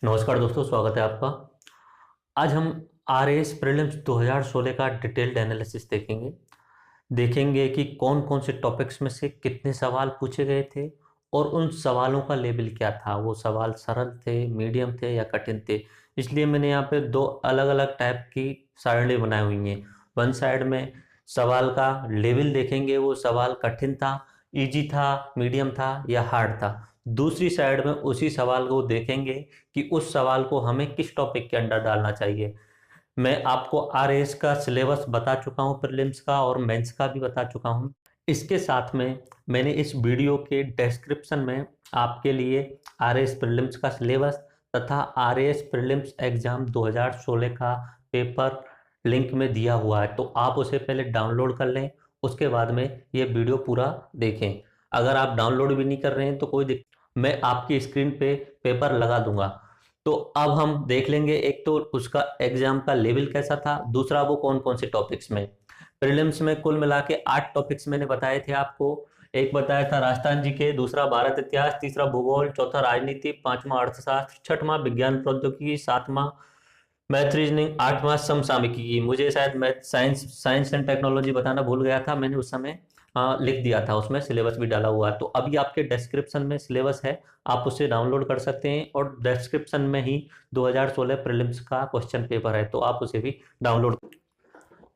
नमस्कार दोस्तों, स्वागत है आपका। आज हम आर एस प्रीलिम्स 2016 का डिटेल्ड एनालिसिस देखेंगे। देखेंगे कि कौन कौन से टॉपिक्स में से कितने सवाल पूछे गए थे और उन सवालों का लेवल क्या था। वो सवाल सरल थे, मीडियम थे या कठिन थे। इसलिए मैंने यहाँ पे दो अलग अलग टाइप की सारणी बनाई हुई हैं। वन साइड में सवाल का लेवल देखेंगे, वो सवाल कठिन था, इजी था, मीडियम था या हार्ड था। दूसरी साइड में उसी सवाल को देखेंगे कि उस सवाल को हमें किस टॉपिक के अंडर डालना चाहिए। मैं आपको आर एस का सिलेबस बता चुका हूँ, प्रीलिम्स का और मेंस का भी बता चुका हूँ। इसके साथ में मैंने इस वीडियो के डिस्क्रिप्शन में आपके लिए आर एस प्रीलिम्स का सिलेबस तथा आर एस प्रीलिम्स एग्जाम 2016 का पेपर लिंक में दिया हुआ है, तो आप उसे पहले डाउनलोड कर लें। उसके बाद में ये वीडियो पूरा देखें। अगर आप डाउनलोड भी नहीं कर रहे हैं तो कोई दिक्कत, मैं आपकी स्क्रीन पे पेपर लगा दूंगा। तो अब हम देख लेंगे, एक तो उसका एग्जाम का लेवल कैसा था, दूसरा वो कौन कौन से टॉपिक्स में। प्रीलिम्स में कुल मिला के 8 टॉपिक्स मैंने बताए थे आपको। एक बताया था राजस्थान जीके, दूसरा भारत इतिहास, तीसरा भूगोल, चौथा राजनीति, पांचवा अर्थशास्त्र, छठवां विज्ञान प्रौद्योगिकी, सातवां मैथ रीजनिंग, आठवां समसामयिकी। मुझे शायद math science science and technology बताना भूल गया था, मैंने उस समय लिख दिया था, उसमें सिलेबस भी डाला हुआ है। तो अभी आपके डिस्क्रिप्शन में सिलेबस है, आप उसे डाउनलोड कर सकते हैं और डिस्क्रिप्शन में ही 2016 प्रीलिम्स का क्वेश्चन पेपर है, तो आप उसे भी डाउनलोड।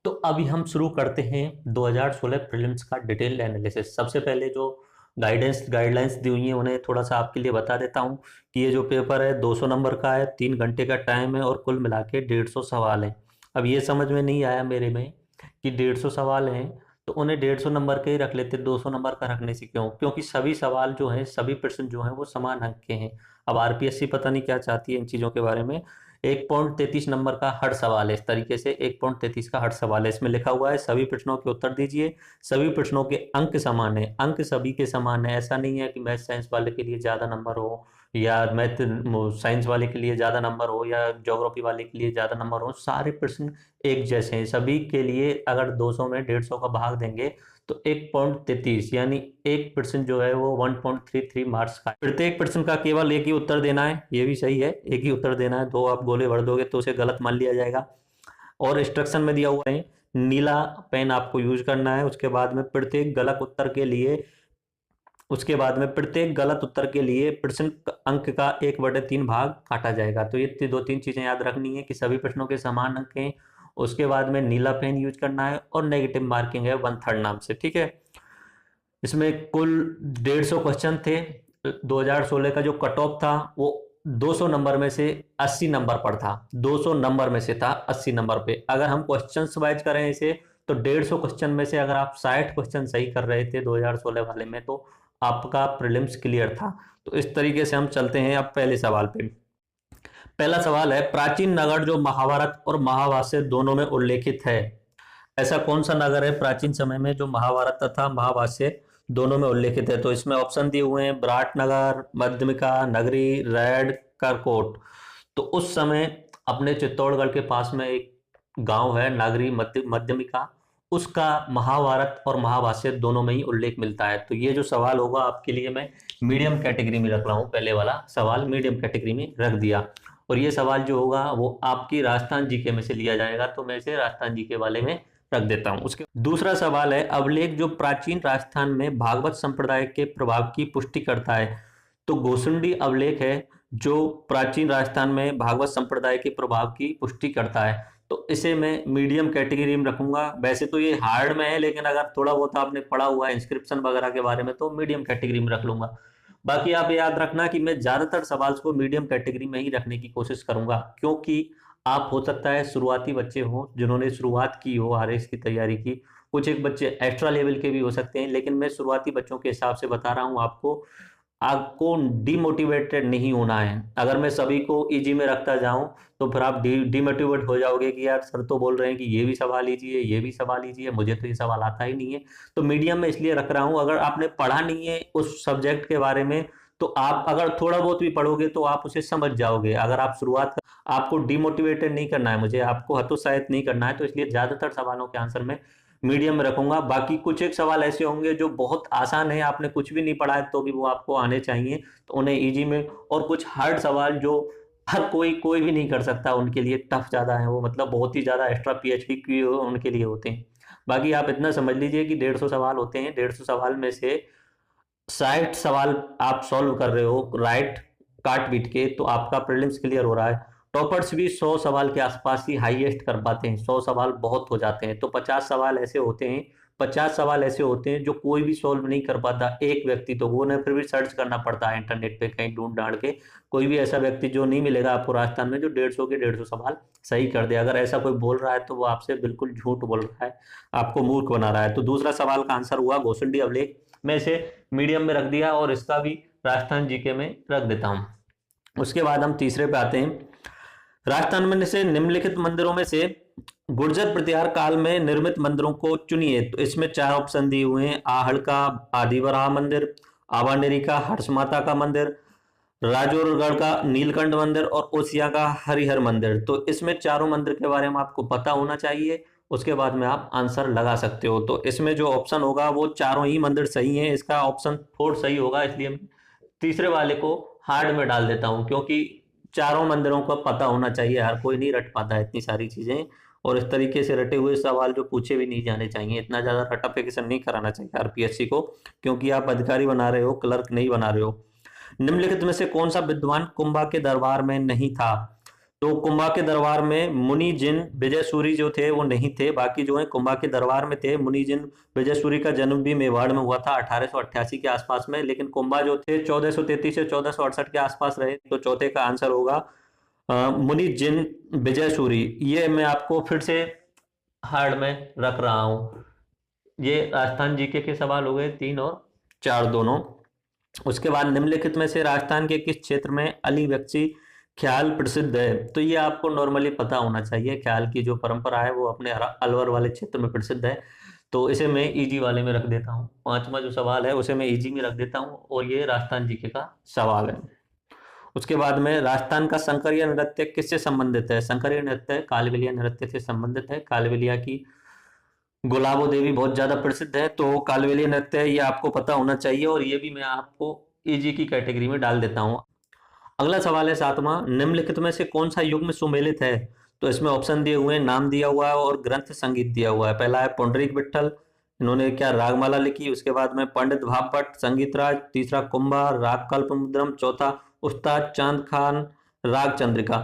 तो अभी हम शुरू करते हैं 2016 प्रीलिम्स का डिटेल एनालिसिस। सबसे पहले जो गाइडलाइंस दी हुई हैं उन्हें थोड़ा सा आपके लिए बता देता हूं कि ये जो पेपर है 200 नंबर का है, 3 घंटे का टाइम है और कुल मिला के 150 सवाल हैं। अब ये समझ में नहीं आया मेरे में कि 150 सवाल हैं तो उन्हें 150 नंबर के ही रख लेते, 200 नंबर का रखने से क्यों? क्योंकि सभी सवाल जो हैं, सभी प्रश्न जो हैं वो समान अंक के हैं। अब आरपीएससी पता नहीं क्या चाहती है इन चीज़ों के बारे में। 1.33 नंबर का हर सवाल है, इस तरीके से 1.33 का हर सवाल है। इसमें लिखा हुआ है सभी प्रश्नों के उत्तर दीजिए, सभी प्रश्नों के अंक समान है, अंक सभी के समान है। ऐसा नहीं है कि मैथ साइंस वाले के लिए ज़्यादा नंबर हो या मैथ साइंस वाले के लिए ज़्यादा नंबर हो या ज्योग्राफी वाले के लिए ज़्यादा नंबर हो। सारे प्रश्न एक जैसे हैं सभी के लिए। अगर 200 में 150 का भाग देंगे तो 1.33 यानी 1% जो है वो 1.33 मार्क्स का। प्रत्येक प्रश्न का केवल एक ही उत्तर देना है, ये भी सही है, एक ही उत्तर देना है। दो आप गोले भर दोगे तो उसे गलत मान लिया जाएगा। और इंस्ट्रक्शन में दिया हुआ है नीला पेन आपको यूज करना है। उसके बाद में प्रत्येक गलत उत्तर के लिए प्रश्न अंक का 1/3 भाग काटा जाएगा। तो ये दो तीन चीजें याद रखनी है कि सभी प्रश्नों के समान अंक हैं। उसके बाद में नीला पेन यूज करना है और नेगेटिव मार्किंग है 1/3 नाम से, ठीक है। इसमें कुल 150 क्वेश्चन थे। 2016 का जो कट ऑफ था वो 200 नंबर में से 80 नंबर पर था। 200 नंबर में से था 80 नंबर पे। अगर हम क्वेश्चंस वाइज करें इसे तो 150 क्वेश्चन में से अगर आप 60 क्वेश्चन सही कर रहे थे 2016 वाले में तो आपका प्रीलिम्स क्लियर था। तो इस तरीके से हम चलते हैं अब पहले सवाल पे। पहला सवाल है, प्राचीन नगर जो महाभारत और महाभाष्य दोनों में उल्लेखित है, ऐसा कौन सा नगर है प्राचीन समय में जो महाभारत तथा महाभाष्य दोनों में उल्लेखित है? तो इसमें ऑप्शन दिए हुए हैं विराट नगर, मध्यमिका नगरी, रैड, करकोट। तो उस समय अपने चित्तौड़गढ़ के पास में एक गांव है नागरी मध्यमिका, उसका महाभारत और महाभाष्य दोनों में ही उल्लेख मिलता है। तो ये जो सवाल होगा आपके लिए मैं मीडियम कैटेगरी में रख रहा हूँ, पहले वाला सवाल मीडियम कैटेगरी में रख दिया। और ये सवाल जो होगा वो आपकी राजस्थान जीके में से लिया जाएगा, तो मैं इसे राजस्थान जीके वाले में रख देता हूं। उसके दूसरा सवाल है, अभिलेख जो प्राचीन राजस्थान में भागवत संप्रदाय के प्रभाव की पुष्टि करता है। तो गोसुंडी अभिलेख है जो प्राचीन राजस्थान में भागवत संप्रदाय के प्रभाव की पुष्टि करता है। तो इसे मैं मीडियम कैटेगरी में रखूंगा। वैसे तो ये हार्ड में है, लेकिन अगर थोड़ा बहुत आपने पढ़ा हुआ है इंस्क्रिप्शन वगैरह के बारे में तो मीडियम कैटेगरी में रख लूंगा। बाकी आप याद रखना कि मैं ज्यादातर सवाल को मीडियम कैटेगरी में ही रखने की कोशिश करूंगा, क्योंकि आप हो सकता है शुरुआती बच्चे हो जिन्होंने शुरुआत की हो आरएस की तैयारी की, कुछ एक बच्चे एक्स्ट्रा लेवल के भी हो सकते हैं, लेकिन मैं शुरुआती बच्चों के हिसाब से बता रहा हूं आपको। आपको डिमोटिवेटेड नहीं होना है। अगर मैं सभी को इजी में रखता जाऊं तो फिर आप डिमोटिवेट हो जाओगे कि यार सर तो बोल रहे हैं कि ये भी सवाल लीजिए, ये भी सवाल लीजिए, मुझे तो ये सवाल आता ही नहीं है। तो मीडियम में इसलिए रख रहा हूं, अगर आपने पढ़ा नहीं है उस सब्जेक्ट के बारे में तो आप अगर थोड़ा बहुत भी पढ़ोगे तो आप उसे समझ जाओगे। अगर आप आपको डिमोटिवेटेड नहीं करना है, मुझे आपको हतोत्साहित नहीं करना है, तो इसलिए ज्यादातर सवालों के आंसर में मीडियम में रखूंगा। बाकी कुछ एक सवाल ऐसे होंगे जो बहुत आसान है, आपने कुछ भी नहीं पढ़ा है तो भी वो आपको आने चाहिए, तो उन्हें इजी में। और कुछ हार्ड सवाल जो हर कोई कोई भी नहीं कर सकता, उनके लिए टफ ज़्यादा है वो, मतलब बहुत ही ज़्यादा एक्स्ट्रा पीएचडी की उनके लिए होते हैं। बाकी आप इतना समझ लीजिए कि 150 सवाल होते हैं, 150 सवाल में से 60 सवाल आप सॉल्व कर रहे हो राइट काट पीट के, तो आपका प्रीलिम्स क्लियर हो रहा है। टॉपर्स भी 100 सवाल के आसपास ही हाईएस्ट कर पाते हैं, 100 सवाल बहुत हो जाते हैं। तो 50 सवाल ऐसे होते हैं, 50 सवाल ऐसे होते हैं जो कोई भी सॉल्व नहीं कर पाता, एक व्यक्ति तो वो, ने फिर भी सर्च करना पड़ता है इंटरनेट पे कहीं ढूंढ ढांड के। कोई भी ऐसा व्यक्ति जो नहीं मिलेगा आपको राजस्थान में जो 150 के 150 सवाल सही कर दे। अगर ऐसा कोई बोल रहा है तो वो आपसे बिल्कुल झूठ बोल रहा है, आपको मूर्ख बना रहा है। तो दूसरा सवाल का आंसर हुआ घोसुंडी अभिलेख। मैं इसे मीडियम में रख दिया और इसका भी राजस्थान जीके में रख देता हूं। उसके बाद हम तीसरे पे आते हैं। राजस्थान में से निम्नलिखित मंदिरों में से गुर्जर प्रतिहार काल में निर्मित मंदिरों को चुनिए। तो इसमें 4 ऑप्शन दिए हुए हैं, आहड़ का आदिवराह मंदिर, आवानेरी का हर्ष माता का मंदिर, राजौरगढ़ का नीलकंठ मंदिर और ओसिया का हरिहर मंदिर। तो इसमें चारों मंदिर के बारे में आपको पता होना चाहिए, उसके बाद में आप आंसर लगा सकते हो। तो इसमें जो ऑप्शन होगा वो चारों ही मंदिर सही हैं, इसका ऑप्शन 4 सही होगा, इसलिए तीसरे वाले को हार्ड में डाल देता हूं, क्योंकि चारों मंदिरों को पता होना चाहिए, हर कोई नहीं रट पाता है इतनी सारी चीजें। और इस तरीके से रटे हुए सवाल जो पूछे भी नहीं जाने चाहिए, इतना ज्यादा रटाफिकेशन नहीं कराना चाहिए आरपीएससी को, क्योंकि आप अधिकारी बना रहे हो, क्लर्क नहीं बना रहे हो। निम्नलिखित में से कौन सा विद्वान कुंभा के दरबार में नहीं था? तो कुंभा के दरबार में मुनि जिन विजय सूरी जो थे वो नहीं थे, बाकी जो है कुंभा के दरबार में थे। मुनि जिन विजय सूरी का जन्म भी मेवाड़ में हुआ था 1888 के आसपास में, लेकिन कुंभा जो थे 1433 से 1468 के आसपास रहे। तो चौथे का आंसर होगा मुनि जिन विजय सूरी। ये मैं आपको फिर से हार्ड में रख रहा हूं। ये राजस्थान जीके के सवाल हो गए 3 और 4 दोनों। उसके बाद निम्नलिखित में से राजस्थान के किस क्षेत्र में अली बख्शी ख्याल प्रसिद्ध है? तो ये आपको नॉर्मली पता होना चाहिए, ख्याल की जो परंपरा है वो अपने अलवर वाले क्षेत्र में प्रसिद्ध है। तो इसे मैं इजी वाले में रख देता हूँ, पांचवा जो सवाल है उसे मैं इजी में रख देता हूँ, और ये राजस्थान जीके का सवाल है। उसके बाद में राजस्थान का संकरिया नृत्य किससे संबंधित है? संकरिया नृत्य कालबेलिया नृत्य से संबंधित है। कालबेलिया की गुलाबो देवी बहुत ज्यादा प्रसिद्ध है, तो कालबेलिया नृत्य ये आपको पता होना चाहिए, और ये भी मैं आपको इजी की कैटेगरी में डाल देता हूँ। अगला सवाल है 7वां, निम्नलिखित में से कौन सा युग्म सुमेलित है? तो इसमें ऑप्शन दिए हुए हैं, नाम दिया हुआ है और ग्रंथ संगीत दिया हुआ है। पहला है पुंडरीक विट्ठल, इन्होंने क्या रागमाला लिखी। उसके बाद में पंडित भाभट्ट संगीतराज, तीसरा कुंभा राग कल्पद्रुम, चौथा उस्ताद चांद खान राग चंद्रिका।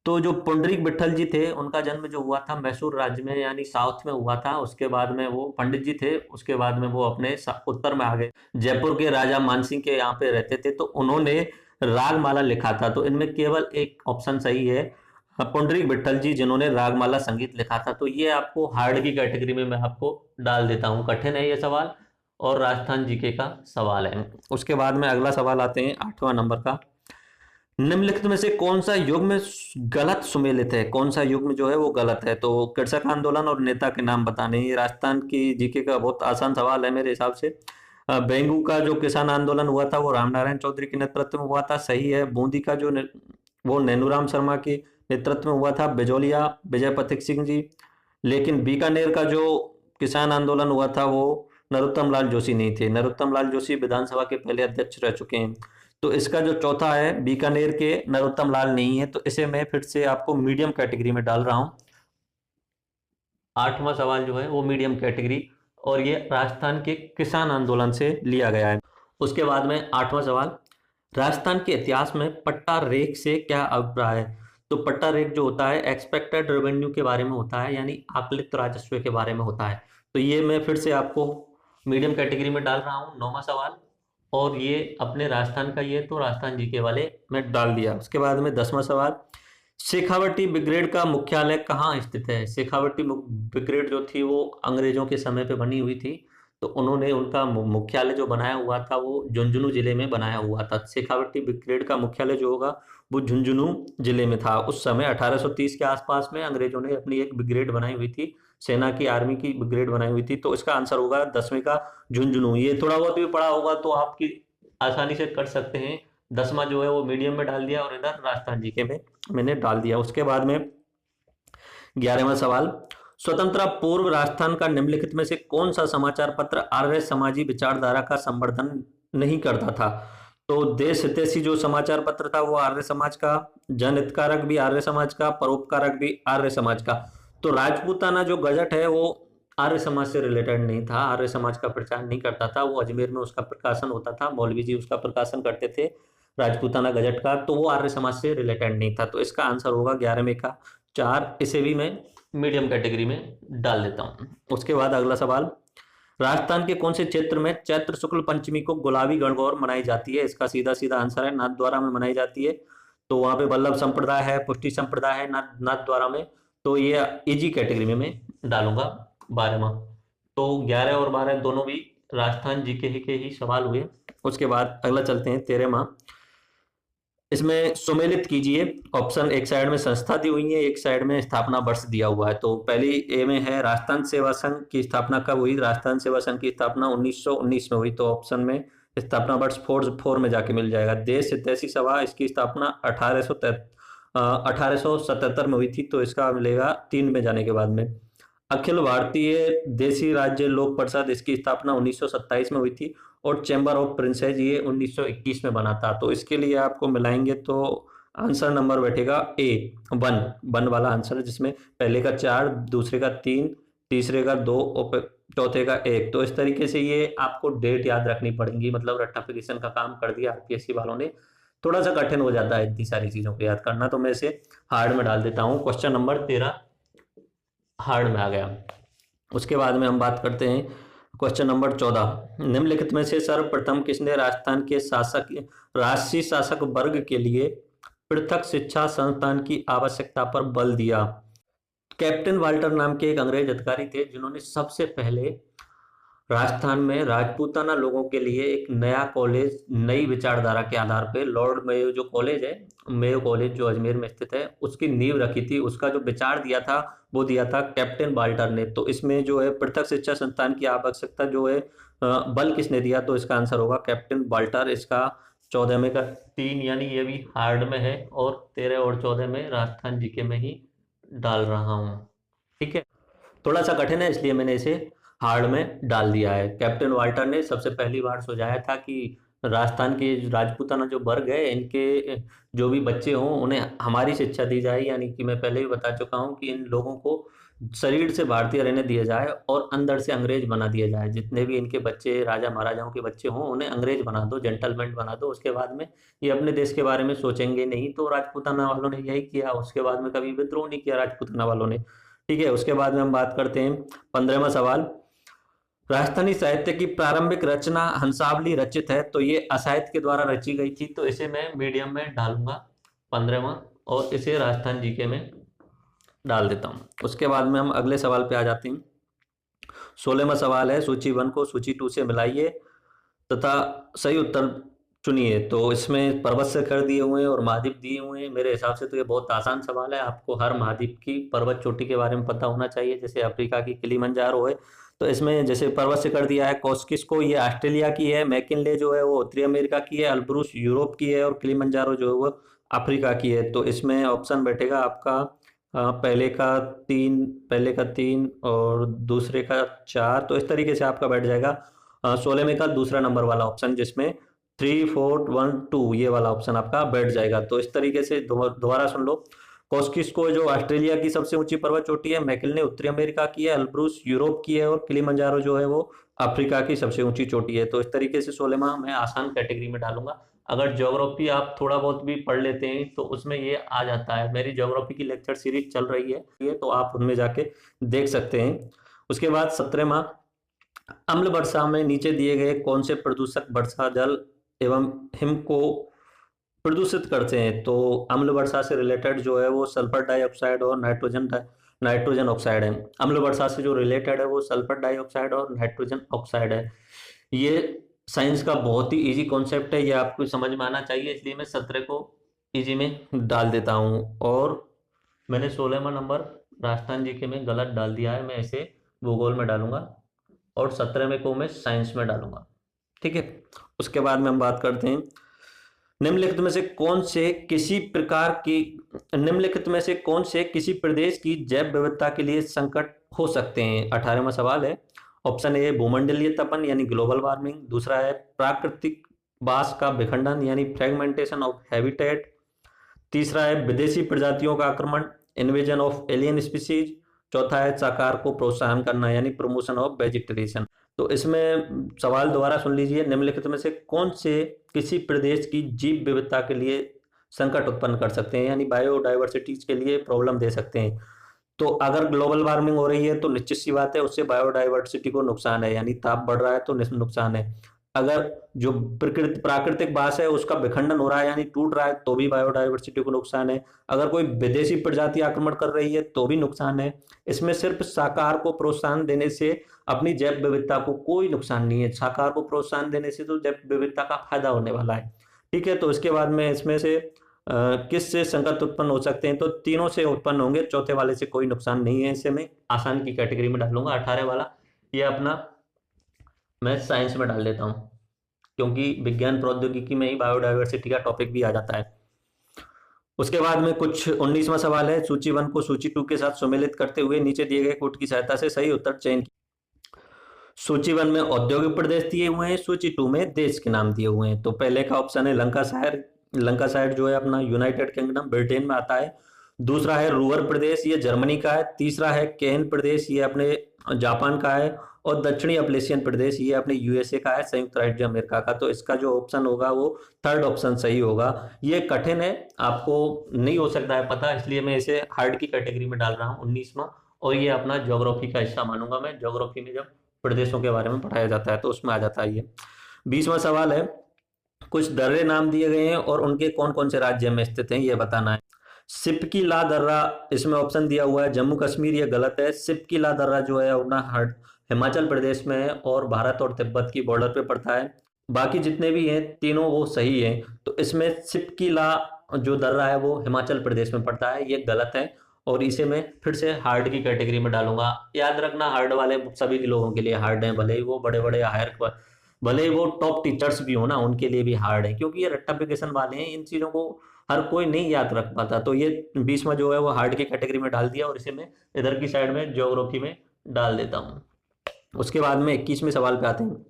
तो जो पुंडरीक विट्ठल जी थे उनका जन्म जो हुआ था मैसूर राज्य में यानी साउथ में हुआ था। उसके बाद में वो पंडित जी थे, उसके बाद में वो अपने उत्तर में आ गए, जयपुर के राजा मानसिंह के यहाँ पे रहते थे, तो उन्होंने रागमाला लिखा था। तो इनमें केवल एक ऑप्शन सही है, पुंडरीक विट्ठल जी जिन्होंने रागमाला संगीत लिखा था। तो ये आपको हार्ड की कैटेगरी में मैं आपको डाल देता हूँ, कठिन है ये सवाल और राजस्थान जीके का सवाल है। उसके बाद में अगला सवाल आते हैं 8वां नंबर का, निम्नलिखित में से कौन सा युग्म गलत सुमेलित है? कौन सा युग्म जो है वो गलत है? तो कृषक आंदोलन और नेता के नाम बताने। ये राजस्थान की जीके का बहुत आसान सवाल है मेरे हिसाब से। बेंगू का जो किसान आंदोलन हुआ था वो रामनारायण चौधरी के नेतृत्व में हुआ था, सही है। बूंदी का जो वो नैनूराम शर्मा के नेतृत्व में हुआ था, बिजोलिया विजय पथिक सिंह जी। लेकिन बीकानेर का जो किसान आंदोलन हुआ था वो नरोत्तम लाल जोशी नहीं थे, नरोत्तम लाल जोशी विधानसभा के पहले अध्यक्ष रह चुके हैं। तो इसका जो चौथा है बीकानेर के नरोत्तम लाल नहीं है, तो इसे मैं फिर से आपको मीडियम कैटेगरी में डाल रहा हूं। 8वां सवाल जो है वो मीडियम कैटेगरी, और ये राजस्थान के किसान आंदोलन से लिया गया है। उसके बाद में 8वां सवाल, राजस्थान के इतिहास में पट्टा रेख से क्या अभिप्राय है? तो पट्टा रेख जो होता है एक्सपेक्टेड रेवेन्यू के बारे में होता है, यानी आकलित राजस्व के बारे में होता है। तो ये मैं फिर से आपको मीडियम कैटेगरी में डाल रहा हूँ, 9वां सवाल। और ये अपने राजस्थान का, ये तो राजस्थान जीके वाले में डाल दिया। उसके बाद में 10वां सवाल, शेखावटी ब्रिगेड का मुख्यालय कहाँ स्थित है? शेखावटी ब्रिगेड जो थी वो अंग्रेजों के समय पे बनी हुई थी, तो उन्होंने उनका मुख्यालय जो बनाया हुआ था वो झुंझुनू जिले में बनाया हुआ था। शेखावटी ब्रिगेड का मुख्यालय जो होगा वो झुंझुनू जिले में था। उस समय 1830 के आसपास में अंग्रेजों ने अपनी एक ब्रिगेड बनाई हुई थी, सेना की आर्मी की ब्रिगेड बनाई हुई थी। तो इसका आंसर होगा 10वीं का झुंझुनू। ये थोड़ा बहुत भी पढ़ा होगा तो आपकी आसानी से कर सकते हैं। 10वां जो है वो मीडियम में डाल दिया और इधर राजस्थान जीके में मैंने डाल दिया। उसके बाद में 11वां सवाल, स्वतंत्रता पूर्व राजस्थान का निम्नलिखित में से कौन सा समाचार पत्र आर्य समाजी विचारधारा का संवर्धन नहीं करता था? तो देश हितैषी जो समाचार पत्र था वो आर्य समाज का, जनहितकारक भी आर्य समाज का, परोपकारक भी आर्य समाज का। तो राजपूताना जो गजट है वो आर्य समाज से रिलेटेड नहीं था, आर्य समाज का प्रचार नहीं करता था। वो अजमेर में उसका प्रकाशन होता था, मौलवी जी उसका प्रकाशन करते थे राजपूताना गजट का, तो वो आर्य समाज से रिलेटेड नहीं था। तो इसका आंसर होगा 11 में का 4। इसे भी मैं मीडियम कैटेगरी में डाल देता हूँ। उसके बाद अगला सवाल, राजस्थान के कौन से क्षेत्र में चैत्र शुक्ल पंचमी को गुलाबी गणगौर मनाई जाती है? इसका सीधा सीधा आंसर है नाथद्वारा में मनाई जाती है। तो वहां पे वल्लभ संप्रदाय है, पुष्टि संप्रदाय है नाथद्वारा में। तो ये इजी कैटेगरी में मैं डालूंगा 12वां। तो 11 और 12 दोनों भी राजस्थान जीके के ही सवाल हुए। उसके बाद अगला चलते हैं 13वां। इसमें सुमेलित कीजिए। ऑप्शन एक साइड में संस्था दी हुई है, एक साइड में स्थापना वर्ष दिया हुआ है। तो पहली ए में है राजस्थान सेवा संघ की स्थापना कब हुई? राजस्थान सेवा संघ की स्थापना 1919 में हुई। तो ऑप्शन में स्थापना वर्ष 4 में जाके मिल जाएगा। देश हितैषी सभा, इसकी स्थापना 1877 में हुई थी। तो इसका मिलेगा 3 में जाने के बाद में। अखिल भारतीय देसी राज्य लोक परिषद, इसकी स्थापना 1927 में हुई थी। और चैम्बर ऑफ प्रिंसेस ये 1921 में बना था। तो इसके लिए आपको मिलाएंगे तो आंसर नंबर बैठेगा ए, 1 वाला आंसर, जिसमें पहले का 4, दूसरे का 3, तीसरे का 2 और चौथे का 1। तो इस तरीके से ये आपको डेट याद रखनी पड़ेगी। मतलब रट्टाफिकेशन का काम कर दिया आरपीएससी वालों ने। थोड़ा सा कठिन हो जाता है इतनी सारी चीजों को याद करना, तो मैं इसे हार्ड में डाल देता हूँ। क्वेश्चन नंबर 13 हार्ड में आ गया। उसके बाद में हम बात करते हैं क्वेश्चन नंबर 14। निम्नलिखित में से सर्वप्रथम किसने राजस्थान के राष्ट्रीय शासक वर्ग के लिए पृथक शिक्षा संस्थान की आवश्यकता पर बल दिया? कैप्टन वाल्टर नाम के एक अंग्रेज अधिकारी थे जिन्होंने सबसे पहले राजस्थान में राजपूताना लोगों के लिए एक नया कॉलेज, नई विचारधारा के आधार पे, लॉर्ड मेयो जो कॉलेज है, मेयो कॉलेज जो अजमेर में स्थित है, उसकी नींव रखी थी। उसका जो विचार दिया था वो दिया था कैप्टन वाल्टर ने। तो इसमें जो है पृथक शिक्षा संस्थान की आवश्यकता जो है बल किसने दिया? तो इसका आंसर होगा कैप्टन वाल्टर। इसका 14 में का 3, यानी ये भी हार्ड में है, और 13 और 14 में राजस्थान जीके में ही डाल रहा हूँ। ठीक है, थोड़ा सा कठिन है इसलिए मैंने इसे हार्ड में डाल दिया है। कैप्टन वाल्टर ने सबसे पहली बार सुझाया था कि राजस्थान के राजपूताना जो वर्ग है, इनके जो भी बच्चे हों उन्हें हमारी शिक्षा दी जाए। यानी कि मैं पहले भी बता चुका हूं कि इन लोगों को शरीर से भारतीय रहने दिया जाए और अंदर से अंग्रेज बना दिया जाए। जितने भी इनके बच्चे राजा महाराजाओं के बच्चे हों उन्हें अंग्रेज बना दो, जेंटलमैन बना दो। उसके बाद में ये अपने देश के बारे में सोचेंगे नहीं। तो राजपूताना वालों ने यही किया। उसके बाद में कभी विद्रोह नहीं किया राजपूताना वालों ने। ठीक है, उसके बाद में हम बात करते हैं 15वां सवाल। राजस्थानी साहित्य की प्रारंभिक रचना हंसावली रचित है। तो ये असाहित्य के द्वारा रची गई थी। तो इसे मैं मीडियम में डालूंगा 15वां, और इसे राजस्थान जीके में डाल देता हूं। उसके बाद में हम अगले सवाल पे आ जाते हैं। 16वां सवाल है, सूची 1 को सूची 2 से मिलाइए तथा सही उत्तर चुनिए। तो इसमें पर्वत से कर दिए हुए हैं और महाद्वीप दिए हुए हैं। मेरे हिसाब से तो ये बहुत आसान सवाल है। आपको हर महाद्वीप की पर्वत चोटी के बारे में पता होना चाहिए। जैसे अफ्रीका की किलिमंजारो है, तो इसमें जैसे पर्वत से कर दिया है कोस्किस्को, ये ऑस्ट्रेलिया की है। मैकिनले जो है वो उत्तरी अमेरिका की है। अल्ब्रुस यूरोप की है। और किलिमंजारो जो है वो अफ्रीका की है। तो इसमें ऑप्शन बैठेगा आपका पहले का तीन और दूसरे का 4। तो इस तरीके से आपका बैठ जाएगा 16 में का दूसरा नंबर वाला ऑप्शन, जिसमें 3, 4, 1, 2 ये वाला ऑप्शन आपका बैठ जाएगा। तो इस तरीके से दोबारा सुन लो। कोस्किस्को जो ऑस्ट्रेलिया की सबसे ऊंची पर्वत चोटी है, मैकिनले उत्तरी अमेरिका की है, अल्ब्रुस यूरोप की है, और किलिमंजारो जो है वो अफ्रीका की सबसे ऊंची चोटी है। तो इस तरीके से 16वां मैं आसान कैटेगरी में डालूंगा। अगर ज्योग्राफी आप थोड़ा बहुत भी पढ़ लेते हैं तो उसमें ये आ जाता है। मेरी ज्योग्राफी की लेक्चर सीरीज चल रही है, तो आप उनमें जाके देख सकते हैं। उसके बाद 17वां, अम्ल वर्षा में नीचे दिए गए कौन से प्रदूषक वर्षा जल एवं हिम को प्रदूषित करते हैं? तो अम्ल वर्षा से रिलेटेड जो है वो सल्फर डाइऑक्साइड और नाइट्रोजन ऑक्साइड है। अम्ल वर्षा से जो रिलेटेड है वो सल्फर डाइऑक्साइड और नाइट्रोजन ऑक्साइड है। ये साइंस का बहुत ही इजी कॉन्सेप्ट है, ये आपको समझ में आना चाहिए, इसलिए मैं 17 को इजी में डाल देता हूँ। और मैंने 16वां नंबर राजस्थान जीके में गलत डाल दिया है, मैं इसे भूगोल में डालूंगा और 17वें को मैं साइंस में डालूंगा। ठीक है, उसके बाद में हम बात करते हैं निम्नलिखित में से कौन से किसी प्रदेश की जैव विविधता के लिए संकट हो सकते हैं? 18वां सवाल है। ऑप्शन ए भूमंडलीय तपन यानी ग्लोबल वार्मिंग, दूसरा है प्राकृतिक बांस का विखंडन यानी फ्रेगमेंटेशन ऑफ हैबिटेट। तीसरा है विदेशी प्रजातियों का आक्रमण, इन्वेजन ऑफ एलियन स्पीसीज। चौथा है शाकाहार को प्रोत्साहन करना यानी प्रमोशन ऑफ वेजिटेरियन। तो इसमें सवाल दोबारा सुन लीजिए, निम्नलिखित में से कौन से किसी प्रदेश की जीव विविधता के लिए संकट उत्पन्न कर सकते हैं यानी बायोडाइवर्सिटीज के लिए प्रॉब्लम दे सकते हैं। तो अगर ग्लोबल वार्मिंग हो रही है तो निश्चित सी बात है उससे बायोडाइवर्सिटी को नुकसान है, यानी ताप बढ़ रहा है तो नुकसान है। अगर जो प्राकृतिक बास है उसका विखंडन हो रहा है यानी टूट रहा है तो भी बायोडाइवर्सिटी को नुकसान है। अगर कोई विदेशी प्रजाति आक्रमण कर रही है तो भी नुकसान है। इसमें सिर्फ शाकाहार को प्रोत्साहन देने से अपनी जैव विविधता को कोई नुकसान नहीं है, शाकाहार को प्रोत्साहन देने से तो जैव विविधता का फायदा होने वाला है। ठीक है, तो इसके बाद में इसमें से किस से संकट उत्पन्न हो सकते हैं, तो तीनों से उत्पन्न होंगे, चौथे वाले से कोई नुकसान नहीं है। इसे मैं आसान की कैटेगरी में डालूंगा। 18 वाला ये अपना मैं साइंस में डाल देता हूँ क्योंकि विज्ञान प्रौद्योगिकी में ही बायोडाइवर्सिटी का टॉपिक भी आ जाता है। उसके बाद में कुछ 19वां सवाल है, सूची 1 को सूची 2 के साथ सम्मिलित करते हुए नीचे दिए गए कोड की सहायता से सही उत्तर चयन। सूची 1 में औद्योगिक प्रदेश दिए हुए हैं, सूची 2 में देश के नाम दिए हुए हैं। तो पहले का ऑप्शन है लंकाशायर। लंकाशायर जो है अपना यूनाइटेड किंगडम ब्रिटेन में आता है। दूसरा है रूवर प्रदेश, ये जर्मनी का है। तीसरा है केन प्रदेश, ये अपने जापान का है। और दक्षिणी अपलेशियन प्रदेश ये अपने यूएसए का है, संयुक्त राज्य अमेरिका का। तो इसका जो ऑप्शन होगा वो थर्ड ऑप्शन सही होगा। ये कठिन है, आपको नहीं हो सकता है पता, इसलिए मैं इसे हार्ड की कैटेगरी में डाल रहा हूँ 19वां। और ये अपना ज्योग्राफी का हिस्सा मानूंगा मैं, ज्योग्राफी में जब प्रदेशों के बारे में पढ़ाया जाता है तो उसमें आ जाता है ये। 20वां सवाल है, कुछ दर्रे नाम दिए गए हैं और उनके कौन कौन से राज्य में स्थित हैं ये बताना है। सिपकी ला दर्रा इसमें ऑप्शन दिया हुआ है जम्मू कश्मीर, ये गलत है। सिपकी ला दर्रा जो है अपना हिमाचल प्रदेश में है और भारत और तिब्बत की बॉर्डर पे पड़ता है। बाकी जितने भी हैं तीनों वो सही हैं। तो इसमें सिपकी ला जो दर्रा है वो हिमाचल प्रदेश में पड़ता है, ये गलत है। और इसे मैं फिर से हार्ड की कैटेगरी में डालूंगा। याद रखना हार्ड वाले सभी लोगों के लिए हार्ड है, भले ही वो बड़े बड़े हायर, भले ही वो टॉप टीचर्स भी हो ना, उनके लिए भी हार्ड है क्योंकि ये रट्टाफिकेशन वाले हैं, इन चीज़ों को हर कोई नहीं याद रख पाता। तो ये 20वां जो है वो हार्ड की कैटेगरी में डाल दिया और इसे मैं इधर की साइड में ज्योग्राफी में डाल देता हूँ। उसके बाद में 21वें सवाल पे आते हैं।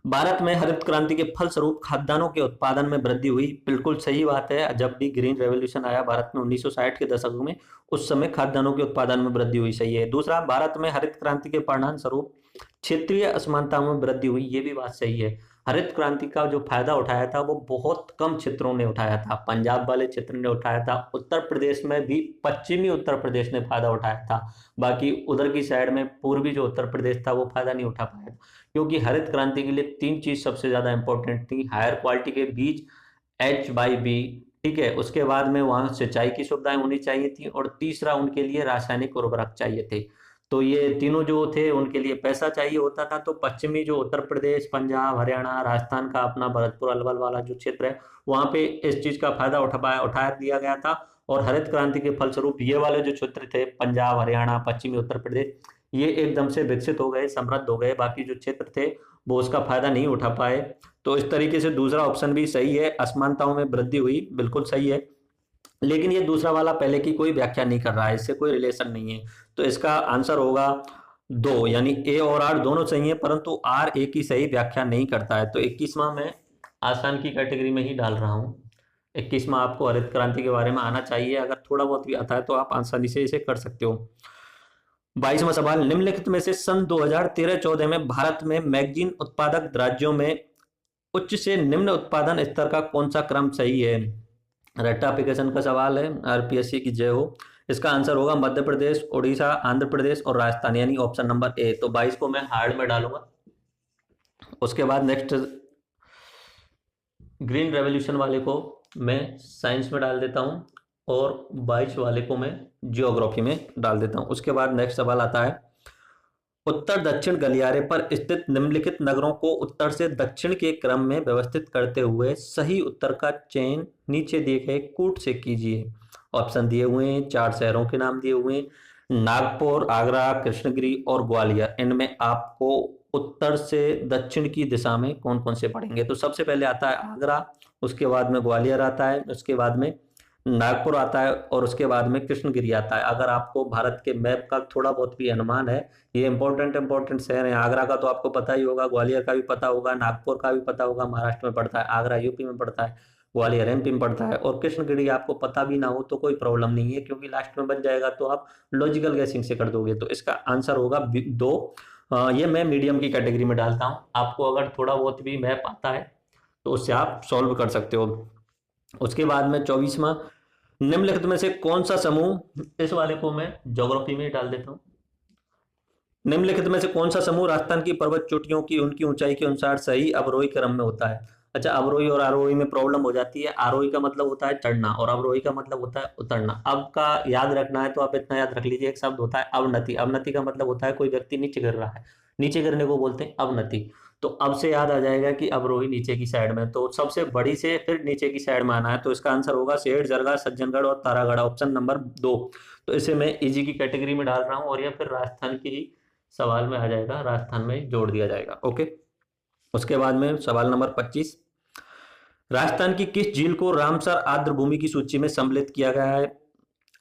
भारत में हरित क्रांति के फलस्वरूप खाद्यान्नों के उत्पादन में वृद्धि हुई। बिल्कुल सही बात है, जब भी ग्रीन रेवोल्यूशन आया भारत में 1960 के दशक में, उस समय खाद्यान्नों के उत्पादन में वृद्धि हुई, सही है। दूसरा, भारत में हरित क्रांति के परिणाम स्वरूप क्षेत्रीय असमानताओं में वृद्धि हुई, ये भी बात सही है। हरित क्रांति का जो फायदा उठाया था वो बहुत कम क्षेत्रों ने उठाया था, पंजाब वाले क्षेत्र ने उठाया था, उत्तर प्रदेश में भी पश्चिमी उत्तर प्रदेश ने फायदा उठाया था, बाकी उधर की साइड में पूर्वी जो उत्तर प्रदेश था वो फायदा नहीं उठा पाया। क्योंकि हरित क्रांति के लिए 3 चीज सबसे ज्यादा इंपॉर्टेंट थी, हायर क्वालिटी के बीज, H/B, ठीक है, उसके बाद में वहां सिंचाई की सुविधाएं होनी चाहिए थी, और तीसरा उनके लिए रासायनिक उर्वरक चाहिए थे। तो ये तीनों जो थे उनके लिए पैसा चाहिए होता था। तो पश्चिमी जो उत्तर प्रदेश, पंजाब, हरियाणा, राजस्थान का अपना भरतपुर अलवर वाला जो क्षेत्र है वहां पे इस चीज का फायदा उठा दिया गया था। और हरित क्रांति के फलस्वरूप ये वाले जो क्षेत्र थे पंजाब, हरियाणा, पश्चिमी उत्तर प्रदेश, ये एकदम से विकसित हो गए, समृद्ध हो गए। बाकी जो क्षेत्र थे वो उसका फायदा नहीं उठा पाए। तो इस तरीके से दूसरा ऑप्शन भी सही है, असमानताओं में वृद्धि हुई, बिल्कुल सही है। लेकिन ये दूसरा वाला पहले की कोई व्याख्या नहीं कर रहा है, इससे कोई रिलेशन नहीं है। तो इसका आंसर होगा 2, यानी ए और आर दोनों सही है, परंतु आर ए की सही व्याख्या नहीं करता है। तो 21वां मैं आसान की कैटेगरी में ही डाल रहा हूँ। 21वां आपको हरित क्रांति के बारे में आना चाहिए, अगर थोड़ा बहुत भी आता है तो आप आसानी से इसे कर सकते हो। 22वां सवाल, निम्नलिखित में से सन 2013-14 में भारत में मैगजीन उत्पादक राज्यों में उच्च से निम्न उत्पादन स्तर का कौन सा क्रम सही है। रट्टाफिकेशन का सवाल है, आरपीएससी की जय हो। इसका आंसर होगा मध्य प्रदेश, उड़ीसा, आंध्र प्रदेश और राजस्थान, यानी ऑप्शन नंबर ए। तो 22 को मैं हार्ड में डालूंगा। उसके बाद नेक्स्ट ग्रीन रेवोल्यूशन वाले को मैं साइंस में डाल देता हूं और 22 वाले को मैं जियोग्राफी में डाल देता हूं। उसके बाद नेक्स्ट सवाल आता है, उत्तर दक्षिण गलियारे पर स्थित निम्नलिखित नगरों को उत्तर से दक्षिण के क्रम में व्यवस्थित करते हुए सही उत्तर का चयन नीचे दिए गए कूट से कीजिए। ऑप्शन दिए हुए हैं, 4 शहरों के नाम दिए हुए हैं, नागपुर, आगरा, कृष्णगिरी और ग्वालियर। इनमें आपको उत्तर से दक्षिण की दिशा में कौन कौन से पड़ेंगे। तो सबसे पहले आता है आगरा, उसके बाद में ग्वालियर आता है, उसके बाद में नागपुर आता है और उसके बाद में कृष्णगिरी आता है। अगर आपको भारत के मैप का थोड़ा बहुत भी अनुमान है, ये इंपॉर्टेंट शहर है। आगरा का तो आपको पता ही होगा, ग्वालियर का भी पता होगा, नागपुर का भी पता होगा, महाराष्ट्र में पड़ता है, आगरा यूपी में पड़ता है, ग्वालियर एमपी में पड़ता है। और कृष्णगिरी आपको पता भी ना हो तो कोई प्रॉब्लम नहीं है, क्योंकि लास्ट में बच जाएगा तो आप लॉजिकल गैसिंग से कर दोगे। तो इसका आंसर होगा दो। ये मैं मीडियम की कैटेगरी में डालता हूँ। आपको अगर थोड़ा बहुत भी मैप आता है तो उससे आप सॉल्व कर सकते हो। उसके बाद में 24वां, निम्नलिखित में से कौन सा समूह, इस वाले को मैं ज्योग्राफी में डाल देता हूँ। निम्नलिखित में से कौन सा समूह राजस्थान की पर्वत चोटियों की उनकी ऊंचाई के अनुसार सही अवरोही क्रम में होता है? अच्छा, अवरोही और आरोही में प्रॉब्लम हो जाती है। आरोही का मतलब होता है चढ़ना और अवरोही का मतलब होता है उतरना। अब का याद रखना है तो आप इतना याद रख लीजिए, एक शब्द होता है अवनति। अवनति का मतलब होता है कोई व्यक्ति नीचे गिर रहा है, नीचे गिरने को बोलते हैं अवनति। तो अब से याद आ जाएगा कि अवरोही नीचे की साइड में, तो सबसे बड़ी से फिर नीचे की साइड में आना है। तो इसका आंसर होगा सेठ, जरगा, सज्जनगढ़ और तारागढ़, ऑप्शन नंबर 2। तो इसे मैं इजी की कैटेगरी में डाल रहा हूँ और यह फिर राजस्थान की ही सवाल में आ जाएगा, राजस्थान में जोड़ दिया जाएगा। ओके। उसके बाद में सवाल नंबर 25, राजस्थान की किस झील को रामसर आर्द्र भूमि की सूची में सम्मिलित किया गया है?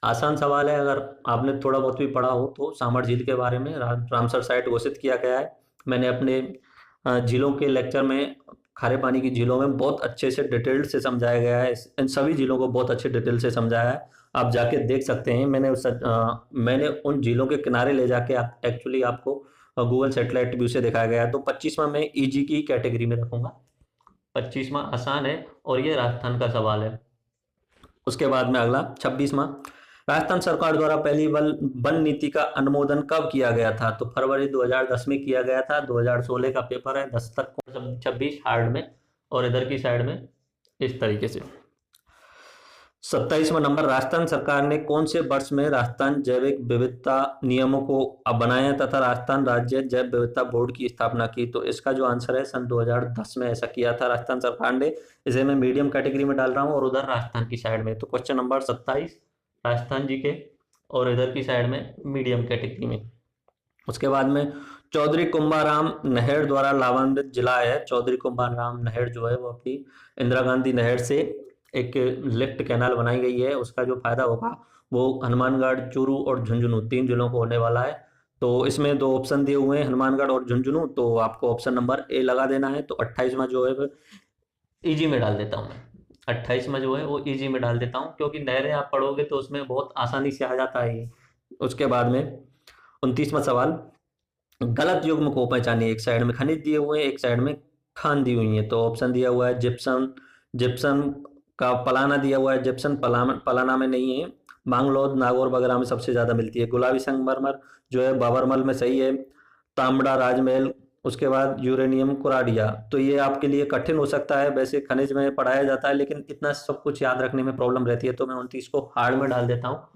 आसान सवाल है, अगर आपने थोड़ा बहुत भी पढ़ा हो तो सामर झील के बारे में रामसर साइट घोषित किया गया है। मैंने अपने झीलों के लेक्चर में खारे पानी की झीलों में बहुत अच्छे से डिटेल्ड से समझाया गया है। इन सभी झीलों को बहुत अच्छे डिटेल से समझाया है, आप जाके देख सकते हैं। मैंने उन झीलों के किनारे ले जाके एक्चुअली आपको गूगल सैटेलाइट व्यू से दिखाया गया है। तो 25वां मैं ईजी की कैटेगरी में रखूंगा। 25वां आसान है और ये राजस्थान का सवाल है। उसके बाद में अगला 26वां, राजस्थान सरकार द्वारा पहली वन नीति का अनुमोदन कब किया गया था? तो फरवरी 2010 में किया गया था। 2016 का पेपर है, 10 तक 26 हार्ड में और इधर की साइड में इस तरीके से। 27वां नंबर, राजस्थान सरकार ने कौन से वर्ष में राजस्थान जैविक विविधता नियमों को बनाया तथा राजस्थान राज्य जैव विविधता बोर्ड की स्थापना की? तो इसका जो आंसर है सन 2010 में ऐसा किया था राजस्थान सरकार ने। इसे मैं मीडियम कैटेगरी में डाल रहा हूँ और उधर राजस्थान की साइड में। तो क्वेश्चन नंबर 27 राजस्थान जी के और इधर की साइड में मीडियम कैटेगरी में। उसके बाद में चौधरी कुंभाराम नहर द्वारा लाभान्वित जिला है। चौधरी कुंभाराम नहर जो है वो अपनी इंदिरा गांधी नहर से एक लिफ्ट कैनाल बनाई गई है। उसका जो फायदा होगा वो हनुमानगढ़, चूरू और झुंझुनू 3 जिलों को होने वाला है। तो इसमें 2 ऑप्शन दिए हुए हैं, हनुमानगढ़ और झुंझुनू, तो आपको ऑप्शन नंबर ए लगा देना है। तो 28वां जो है वो ईजी में डाल देता हूँ मैं। 28वां जो है वो ईजी में डाल देता हूँ, क्योंकि नहरें आप पढ़ोगे तो उसमें बहुत आसानी से आ जाता है ये। उसके बाद में 29वां सवाल, गलत युग्म को पहचानिए। एक साइड में खनिज दिए हुए हैं, एक साइड में खान दी हुई है। तो ऑप्शन दिया हुआ है जिप्सम, जिप्सम का पलाना दिया हुआ है, जिप्सम पलाना में नहीं है। बांग्लोद, नागौर वगैरह में सबसे ज्यादा मिलती है। गुलाबी संगमरमर जो है बाबरमल में सही है। तांबड़ा राजमहल, उसके बाद यूरेनियम कुराडिया। तो ये आपके लिए कठिन हो सकता है, वैसे खनिज में पढ़ाया जाता है लेकिन इतना सब कुछ याद रखने में प्रॉब्लम रहती है, तो मैं 29 को हार्ड में डाल देता हूँ।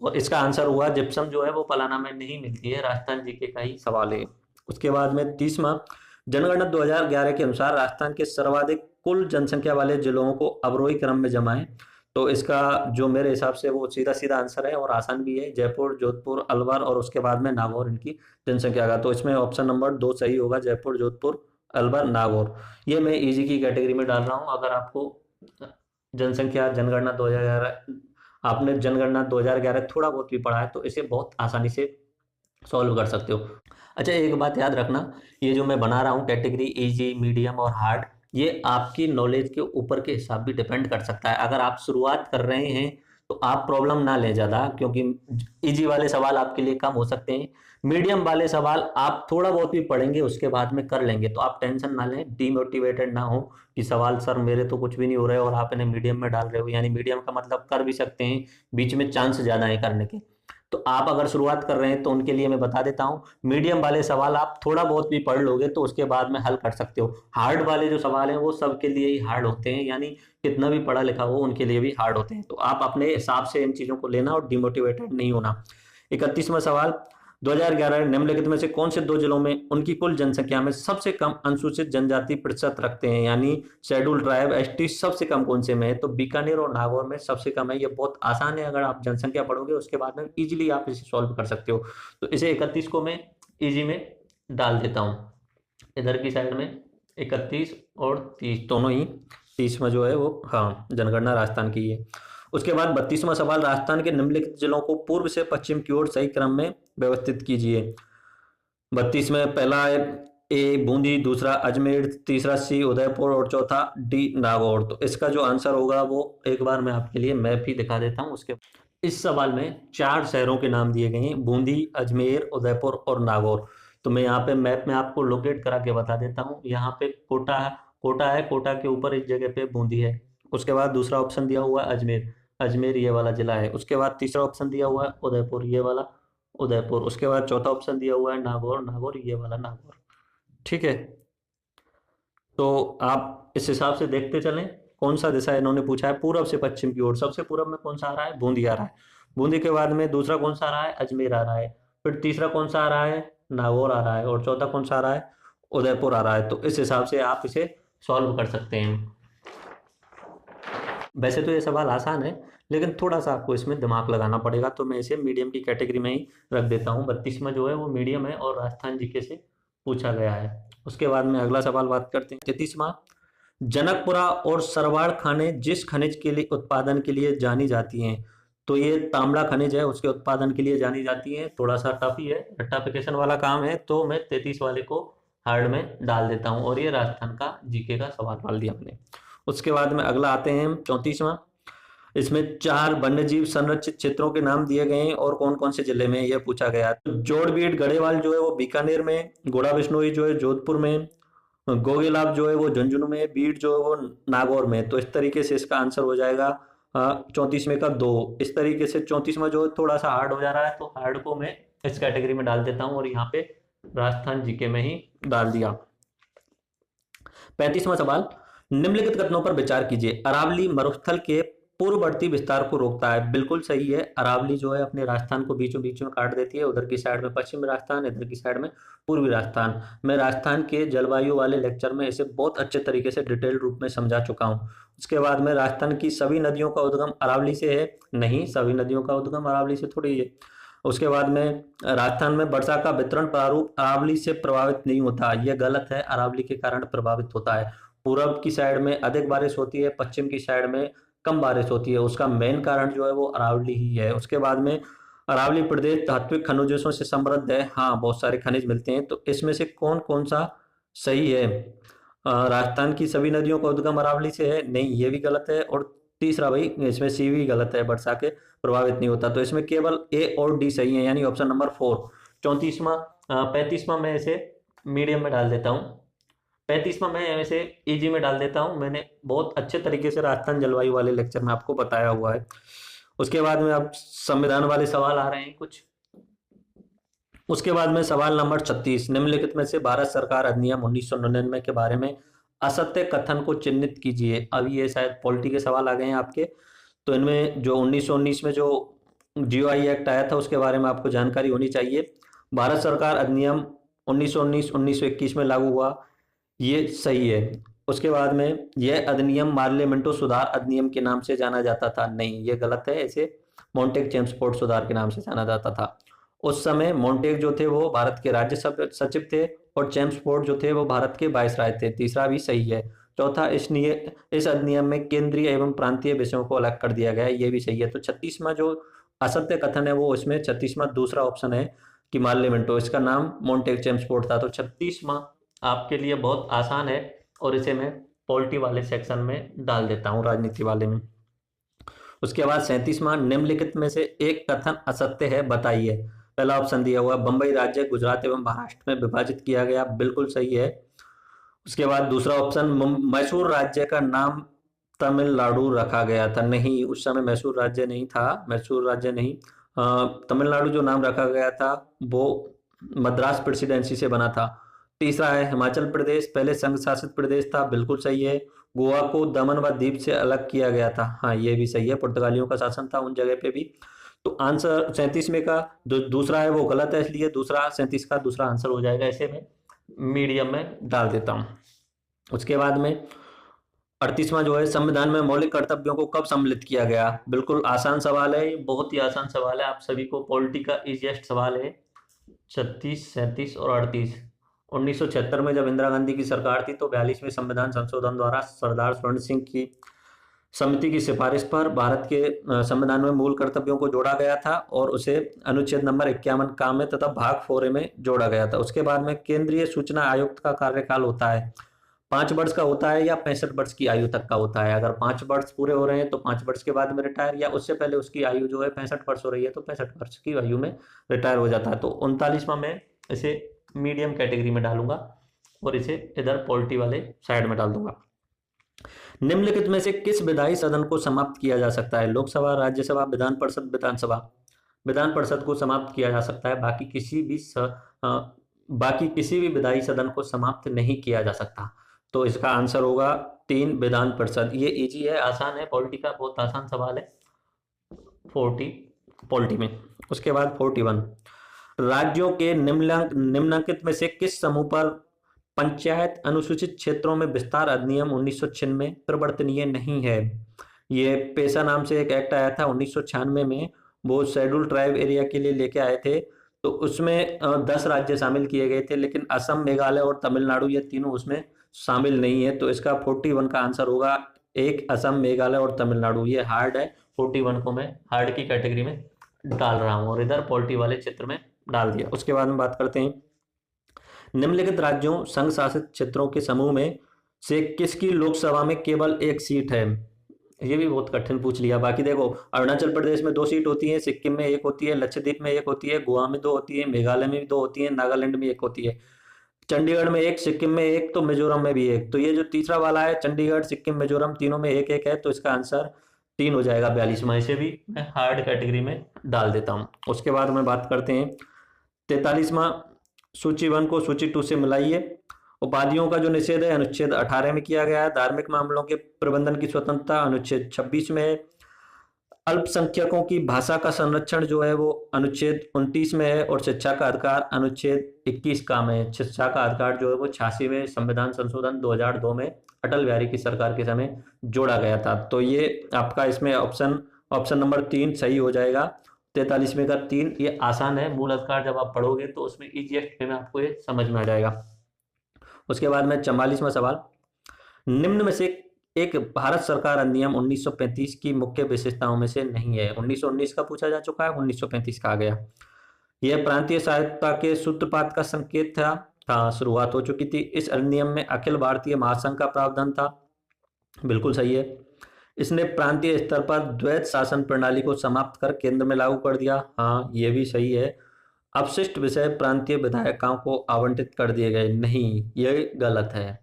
और इसका आंसर हुआ जिप्सम जो है वो पलाना में नहीं मिलती है। राजस्थान जीके का ही सवाल है। उसके बाद में 30वां, जनगणना 2011 के अनुसार राजस्थान के सर्वाधिक कुल जनसंख्या वाले जिलों को अवरोही क्रम में जमाएं। तो इसका जो मेरे हिसाब से वो सीधा सीधा आंसर है और आसान भी है, जयपुर, जोधपुर, अलवर और उसके बाद में नागौर इनकी जनसंख्या का। तो इसमें ऑप्शन नंबर 2 सही होगा, जयपुर, जोधपुर, अलवर, नागौर। ये मैं इजी की कैटेगरी में डाल रहा हूँ। अगर आपको जनसंख्या जनगणना 2011, आपने जनगणना 2011 थोड़ा बहुत भी पढ़ा है तो इसे बहुत आसानी से सॉल्व कर सकते हो। अच्छा, एक बात याद रखना, ये जो मैं बना रहा हूँ कैटेगरी इजी, मीडियम और हार्ड, ये आपकी नॉलेज के ऊपर के हिसाब भी डिपेंड कर सकता है। अगर आप शुरुआत कर रहे हैं तो आप प्रॉब्लम ना लें ज़्यादा, क्योंकि इजी वाले सवाल आपके लिए कम हो सकते हैं। मीडियम वाले सवाल आप थोड़ा बहुत भी पढ़ेंगे उसके बाद में कर लेंगे, तो आप टेंशन ना लें, डीमोटिवेटेड ना हो कि सवाल सर मेरे तो कुछ भी नहीं हो रहे और आप इन्हें मीडियम में डाल रहे हो। यानी मीडियम का मतलब कर भी सकते हैं, बीच में चांस ज़्यादा है करने के। तो आप अगर शुरुआत कर रहे हैं तो उनके लिए मैं बता देता हूं, मीडियम वाले सवाल आप थोड़ा बहुत भी पढ़ लोगे तो उसके बाद में हल कर सकते हो। हार्ड वाले जो सवाल हैं वो सबके लिए ही हार्ड होते हैं, यानी कितना भी पढ़ा लिखा हो उनके लिए भी हार्ड होते हैं। तो आप अपने हिसाब से इन चीजों को लेना और डिमोटिवेटेड नहीं होना। 31वां सवाल, 2011 निम्नलिखित में से कौन से 2 जिलों में उनकी कुल जनसंख्या में सबसे कम अनुसूचित जनजाति प्रतिशत रखते हैं? यानी शेड्यूल ट्राइब, एसटी सबसे कम कौन से में है? तो बीकानेर और नागौर में सबसे कम है। ये बहुत आसान है, अगर आप जनसंख्या पढ़ोगे उसके बाद में इजीली आप इसे सॉल्व कर सकते हो। तो इसे 31 को मैं इजी में डाल देता हूँ। इधर की साइड में 31 और 30 दोनों ही, 30 में जो है वो हाँ जनगणना राजस्थान की है। उसके बाद 32वां सवाल, राजस्थान के निम्नलिखित जिलों को पूर्व से पश्चिम की ओर सही क्रम में व्यवस्थित कीजिए। 32 में पहला है ए बूंदी, दूसरा अजमेर, तीसरा सी उदयपुर और चौथा डी नागौर। तो इसका जो आंसर होगा वो एक बार मैं आपके लिए मैप ही दिखा देता हूँ। उसके इस सवाल में 4 शहरों के नाम दिए गए हैं, बूंदी, अजमेर, उदयपुर और नागौर। तो मैं यहाँ पे मैप में आपको लोकेट करा के बता देता हूँ। यहाँ पे कोटा है, कोटा के ऊपर इस जगह पे बूंदी है। उसके बाद दूसरा ऑप्शन दिया हुआ है अजमेर, अजमेर ये वाला जिला है। उसके बाद तीसरा ऑप्शन दिया हुआ है उदयपुर, ये वाला उदयपुर। उसके बाद चौथा ऑप्शन दिया हुआ है नागौर, नागौर ये वाला नागौर। ठीक है, तो आप इस हिसाब से देखते चलें कौन सा दिशा इन्होंने पूछा है पूर्व से पश्चिम की ओर। सबसे पूर्व में कौन सा आ रहा है? बूंदी आ रहा है। बूंदी के बाद में दूसरा कौन सा आ रहा है? अजमेर आ रहा है। फिर तीसरा कौन सा आ रहा है? नागौर आ रहा है। और चौथा कौन सा आ रहा है? उदयपुर आ रहा है। तो इस हिसाब से आप इसे सॉल्व कर सकते हैं। वैसे तो ये सवाल आसान है, लेकिन थोड़ा सा आपको इसमें दिमाग लगाना पड़ेगा। तो मैं इसे मीडियम की कैटेगरी में ही रख देता हूँ। 32वां जो है वो मीडियम है और राजस्थान जीके से पूछा गया है। उसके बाद में अगला सवाल बात करते हैं। 33वां, जनकपुरा और सरवाड़ खाने जिस खनिज के लिए उत्पादन के लिए जानी जाती हैं। तो ये तांबड़ा खनिज है, उसके उत्पादन के लिए जानी जाती है। थोड़ा सा टफ ही है, रट्टाफिकेशन वाला काम है, तो मैं 33 वाले को हार्ड में डाल देता हूँ। और ये राजस्थान का जीके का सवाल डाल दिया मैंने। उसके बाद में अगला आते हैं 34वां। इसमें 4 वन्यजीव संरक्षित क्षेत्रों के नाम दिए गए हैं और कौन कौन से जिले में यह पूछा गया। तो जोड़बीड़ गढ़ेवाल जो है वो बीकानेर में, घोड़ा बिश्नोई जो है जोधपुर में, गोगेलाब जो है वो झुंझुनू में, बीड़ जो है वो नागौर में। तो इस तरीके से इसका आंसर हो जाएगा 34वें का 2। इस तरीके से 34वां जो है थोड़ा सा हार्ड हो जा रहा है, तो हार्ड को मैं इस कैटेगरी में डाल देता हूं और यहाँ पे राजस्थान जीके में ही डाल दिया। 35वां सवाल, निम्नलिखित कथनों पर विचार कीजिए। अरावली मरुस्थल के पूर्ववर्ती विस्तार को रोकता है। बिल्कुल सही है। अरावली जो है अपने राजस्थान को बीचों बीच में काट देती है। उधर की साइड में पश्चिमी राजस्थान, इधर की साइड में पूर्वी राजस्थान। मैं राजस्थान के जलवायु वाले लेक्चर में इसे बहुत अच्छे तरीके से डिटेल रूप में समझा चुका हूँ। उसके बाद में राजस्थान की सभी नदियों का उद्गम अरावली से है? नहीं, सभी नदियों का उद्गम अरावली से थोड़ी है। उसके बाद में राजस्थान में वर्षा का वितरण प्रारूप अरावली से प्रभावित नहीं होता। यह गलत है, अरावली के कारण प्रभावित होता है। पूरब की साइड में अधिक बारिश होती है, पश्चिम की साइड में कम बारिश होती है। उसका मेन कारण जो है वो अरावली ही है। उसके बाद में अरावली प्रदेश धात्विक खनिजों से समृद्ध है। हाँ, बहुत सारे खनिज मिलते हैं। तो इसमें से कौन कौन सा सही है? राजस्थान की सभी नदियों का उद्गम अरावली से है? नहीं, ये भी गलत है। और तीसरा भाई इसमें सी भी गलत है, वर्षा के प्रभावित नहीं होता। तो इसमें केवल ए और डी सही है, यानी ऑप्शन नंबर 4। 34वां 35वां मैं इसे मीडियम में डाल देता हूँ। 35वां मैं इसे इजी में डाल देता हूँ। मैंने बहुत अच्छे तरीके से राजस्थान जलवायु वाले लेक्चर में आपको बताया हुआ है। उसके बाद में अब संविधान वाले सवाल आ रहे हैं कुछ। उसके बाद में सवाल नंबर 36, निम्नलिखित में से भारत सरकार अधिनियम 1999 के बारे में असत्य कथन को चिन्हित कीजिए। अब ये शायद पॉलिटी के सवाल आ गए हैं आपके। तो इनमें जो 1919 में जो जीओआई एक्ट आया था उसके बारे में आपको जानकारी होनी चाहिए। भारत सरकार अधिनियम 1919 1921 में लागू हुआ, ये सही है। उसके बाद में यह अधिनियम मार्लियामेंटो सुधार अधिनियम के नाम से जाना जाता था। नहीं, ये गलत है, इसे मॉन्टेग चेम्सफोर्ड सुधार के नाम से जाना जाता था। उस समय मॉन्टेग जो थे वो भारत के राज्य सचिव थे और चेम्सफोर्ड जो थे वो भारत के वायसराय थे। तीसरा भी सही है। चौथा, इस अधिनियम में केंद्रीय एवं प्रांतीय विषयों को अलग कर दिया गया है, ये भी सही है। तो 36वां जो असत्य कथन है वो इसमें 36वां दूसरा ऑप्शन है कि मार्लियामेंटो, इसका नाम मॉन्टेग चेम्सफोर्ड था। तो 36वां आपके लिए बहुत आसान है और इसे मैं पॉलिटी वाले सेक्शन में डाल देता हूँ, राजनीति वाले में। उसके बाद 37वां, निम्नलिखित में से एक कथन असत्य है, बताइए। पहला ऑप्शन दिया हुआ बंबई राज्य गुजरात एवं महाराष्ट्र में विभाजित किया गया, बिल्कुल सही है। उसके बाद दूसरा ऑप्शन, मैसूर राज्य का नाम तमिलनाडु रखा गया था। नहीं, उस समय मैसूर राज्य नहीं था, मैसूर राज्य नहीं। तमिलनाडु जो नाम रखा गया था वो मद्रास प्रेसिडेंसी से बना था। तीसरा है हिमाचल प्रदेश पहले संघ शासित प्रदेश था, बिल्कुल सही है। गोवा को दमन व दीप से अलग किया गया था। हाँ, ये भी सही है, पुर्तगालियों का शासन था उन जगह पे भी। तो आंसर 37 में का दूसरा है वो गलत है, इसलिए दूसरा 37 का दूसरा आंसर हो जाएगा। इसे मैं मीडियम में डाल देता हूँ। उसके बाद में 38वां जो है, संविधान में मौलिक कर्तव्यों को कब सम्मिलित किया गया। बिल्कुल आसान सवाल है, बहुत ही आसान सवाल है, आप सभी को पॉलिटी का इजिएस्ट सवाल है। 36, 37 और 38। 1976 में जब इंदिरा गांधी की सरकार थी तो 42वें संविधान संशोधन द्वारा सरदार स्वर्ण सिंह की समिति की सिफारिश पर भारत के संविधान में मूल कर्तव्यों को जोड़ा गया था और उसे अनुच्छेद नंबर 51 का में तथा भाग 4 में जोड़ा गया था। उसके बाद में केंद्रीय सूचना आयुक्त का कार्यकाल होता है 5 वर्ष का होता है या 65 वर्ष की आयु तक का होता है। अगर 5 वर्ष पूरे हो रहे हैं तो 5 वर्ष के बाद में रिटायर, या उससे पहले उसकी आयु जो है 65 वर्ष हो रही है तो 65 वर्ष की आयु में रिटायर हो जाता है। तो 39वां मैं इसे मीडियम कैटेगरी में डालूंगा और इसे इधर पॉलिटी वाले साइड में डाल दूंगा। निम्नलिखित में से किस विधायी सदन को समाप्त किया जा सकता है? लोकसभा, राज्यसभा, विधान परिषद, विधानसभा। विधान परिषद को समाप्त किया जा सकता है, बाकी किसी भी विधायी सदन को समाप्त नहीं किया जा सकता। तो इसका आंसर होगा 3, विधान परिषद। ये इजी है, आसान है, पॉलिटी का बहुत आसान सवाल है 40 पॉलिटी में। उसके बाद 41, राज्यों के निम्नलिखित में से किस समूह पर पंचायत अनुसूचित क्षेत्रों में विस्तार अधिनियम 1996 प्रवर्तनीय नहीं है? ये पेशा नाम से एक एक्ट आया था 1996 में, वो शेड्यूल ट्राइब एरिया के लिए लेके आए थे। तो उसमें 10 राज्य शामिल किए गए थे, लेकिन असम, मेघालय और तमिलनाडु ये तीनों उसमें शामिल नहीं है। तो इसका 41 का आंसर होगा 1, असम, मेघालय और तमिलनाडु। ये हार्ड है, 41 को मैं हार्ड की कैटेगरी में डाल रहा हूँ और इधर पॉलिटी वाले क्षेत्र में डाल दिया। उसके बाद में बात करते हैं, निम्नलिखित राज्यों संघ शासित क्षेत्रों के समूह में से किसकी लोकसभा में केवल 1 सीट है? ये भी बहुत कठिन पूछ लिया। बाकी देखो, अरुणाचल प्रदेश में 2 सीट होती है, सिक्किम में 1 होती है, लक्षद्वीप में 1 होती है, गोवा में 2 होती है, मेघालय में भी 2 होती है, नागालैंड में 1 होती है, चंडीगढ़ में 1, सिक्किम में 1, तो मिजोरम में भी 1। तो ये जो तीसरा वाला है, चंडीगढ़, सिक्किम, मिजोरम, तीनों में 1-1 है, तो इसका आंसर 3 हो जाएगा 42वां। इसे भी मैं हार्ड कैटेगरी में डाल देता हूँ। उसके बाद में बात करते हैं 43वां, सूची 1 को सूची 2 से मिलाइए। उपाधियों का जो निषेध है अनुच्छेद 18 में किया गया है। धार्मिक मामलों के प्रबंधन की स्वतंत्रता अनुच्छेद 26 में है। अल्पसंख्यकों की भाषा का संरक्षण जो है वो अनुच्छेद 29 में है। और शिक्षा का अधिकार अनुच्छेद 21 का में। शिक्षा का अधिकार जो है वो 86वें संविधान संशोधन 2002 में अटल बिहारी की सरकार के समय जोड़ा गया था। तो ये आपका इसमें ऑप्शन नंबर 3 सही हो जाएगा। 43वें का 3, ये आसान है, मूल अधिकार जब आप पढ़ोगे तो उसमें इजीएस्ट में आपको ये समझ में आ जाएगा। उसके बाद में 44वां सवाल, निम्न में से एक भारत सरकार अधिनियम 1935 की मुख्य विशेषताओं में से नहीं है। 1919 का पूछा जा चुका है, 1935 का आ गया। यह प्रांतीय सहायता के सूत्रपात का संकेत था, शुरुआत हो चुकी थी। इस अधिनियम में अखिल भारतीय महासंघ का प्रावधान था, बिल्कुल सही है। इसने प्रांतीय स्तर पर द्वैत शासन प्रणाली को समाप्त कर केंद्र में लागू कर दिया, हाँ ये भी सही है। अपशिष्ट विषय प्रांतीय विधायिकाओं को आवंटित कर दिए गए, नहीं ये गलत है।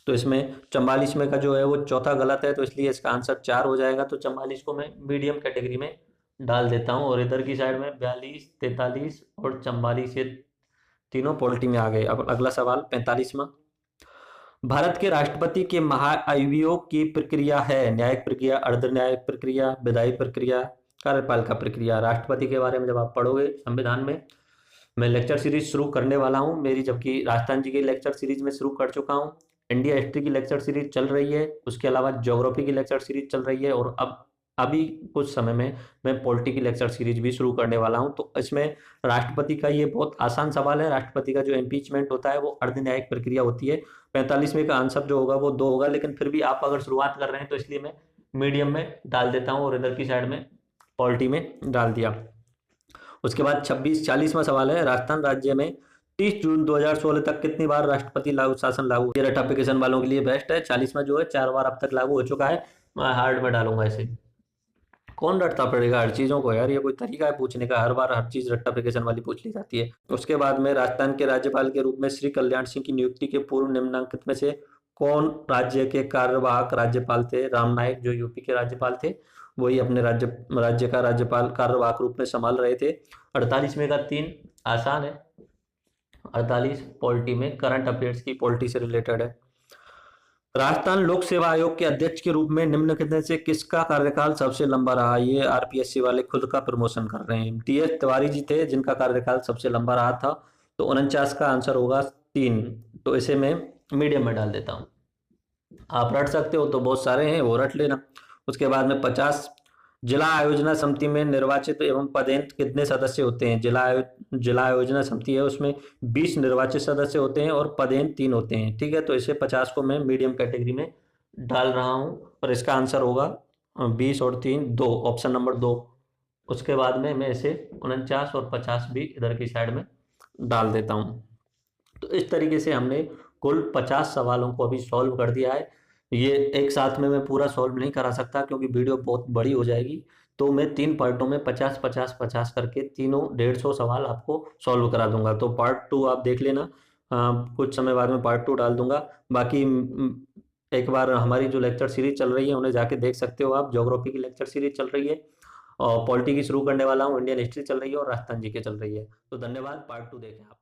तो इसमें 44 में का जो है वो चौथा गलत है, तो इसलिए इसका आंसर 4 हो जाएगा। तो 44 को मैं मीडियम कैटेगरी में डाल देता हूँ और इधर की साइड में 42, 43 और 44 ये तीनों पॉलिटी में आ गए। अब अगला सवाल 45वां, भारत के राष्ट्रपति के महाअभियोग की प्रक्रिया है न्यायिक प्रक्रिया, अर्ध न्यायिक प्रक्रिया, विधायी प्रक्रिया, कार्यपालिका प्रक्रिया। राष्ट्रपति के बारे में जब आप पढ़ोगे संविधान में, मैं लेक्चर सीरीज शुरू करने वाला हूं मेरी, जबकि राजस्थान जी की लेक्चर सीरीज में शुरू कर चुका हूं। इंडिया हिस्ट्री की लेक्चर सीरीज चल रही है, उसके अलावा ज्योग्राफी की लेक्चर सीरीज चल रही है और अब अभी कुछ समय में मैं पॉलिटी की लेक्चर सीरीज भी शुरू करने वाला हूं। तो इसमें राष्ट्रपति का ये बहुत आसान सवाल है। राष्ट्रपति का जो इम्पीचमेंट होता है वो अर्ध न्यायिक प्रक्रिया होती है। 45वें का आंसर जो होगा वो 2 होगा, लेकिन फिर भी आप अगर शुरुआत कर रहे हैं तो इसलिए मैं मीडियम में डाल देता हूँ और इधर की साइड में पॉलिटी में डाल दिया। उसके बाद 46वां सवाल है, राजस्थान राज्य में 30 जून 2016 तक कितनी बार राष्ट्रपति लागू शासन लागू? ये रटाफिकेशन वालों के लिए बेस्ट है। 40वां जो है 4 बार अब तक लागू हो चुका है। मैं हार्ड में डालूंगा इसे। कौन रटता पड़ेगा हर चीजों को यार, ये कोई तरीका है पूछने का? हर बार हर चीज रट्टाफिकेशन वाली पूछ ली जाती है। उसके बाद में राजस्थान के राज्यपाल के रूप में श्री कल्याण सिंह की नियुक्ति के पूर्व निम्नलिखित में से कौन राज्य के कार्यवाहक राज्यपाल थे? राम नाईक जो यूपी के राज्यपाल थे वही अपने राज्य का राज्यपाल कार्यवाहक रूप में संभाल रहे थे। 48वें का 3 आसान है। 48 पॉलिटी में करंट अफेयर्स की पॉलिटी से रिलेटेड है। राजस्थान लोक सेवा आयोग के अध्यक्ष के रूप में निम्नलिखित में से किसका कार्यकाल सबसे लंबा रहा? ये आरपीएससी वाले खुद का प्रमोशन कर रहे हैं। टीएस तिवारी जी थे जिनका कार्यकाल सबसे लंबा रहा था। तो 49 का आंसर होगा 3। तो इसे मैं मीडियम में डाल देता हूँ। आप रट सकते हो तो बहुत सारे हैं, वो रट लेना। उसके बाद में 50, जिला आयोजना समिति में निर्वाचित एवं पदेंत कितने सदस्य होते हैं? जिला आयोजना समिति है उसमें 20 निर्वाचित सदस्य होते हैं और पदेंत 3 होते हैं। ठीक है, तो इसे 50 को मैं मीडियम कैटेगरी में डाल रहा हूं और इसका आंसर होगा 20 और 3 2, ऑप्शन नंबर 2। उसके बाद में मैं इसे 49 और 50 भी इधर की साइड में डाल देता हूँ। तो इस तरीके से हमने कुल 50 सवालों को अभी सॉल्व कर दिया है। ये एक साथ में मैं पूरा सॉल्व नहीं करा सकता क्योंकि वीडियो बहुत बड़ी हो जाएगी, तो मैं 3 पार्टों में 50 50 50 करके तीनों 150 सवाल आपको सॉल्व करा दूंगा। तो पार्ट 2 आप देख लेना, कुछ समय बाद में पार्ट 2 डाल दूंगा। बाकी एक बार हमारी जो लेक्चर सीरीज चल रही है उन्हें जाके देख सकते हो आप। ज्योग्राफी की लेक्चर सीरीज चल रही है और पॉलिटी की शुरू करने वाला हूँ, इंडियन हिस्ट्री चल रही है और राजस्थान जी के चल रही है। तो धन्यवाद, पार्ट 2 देखें आप।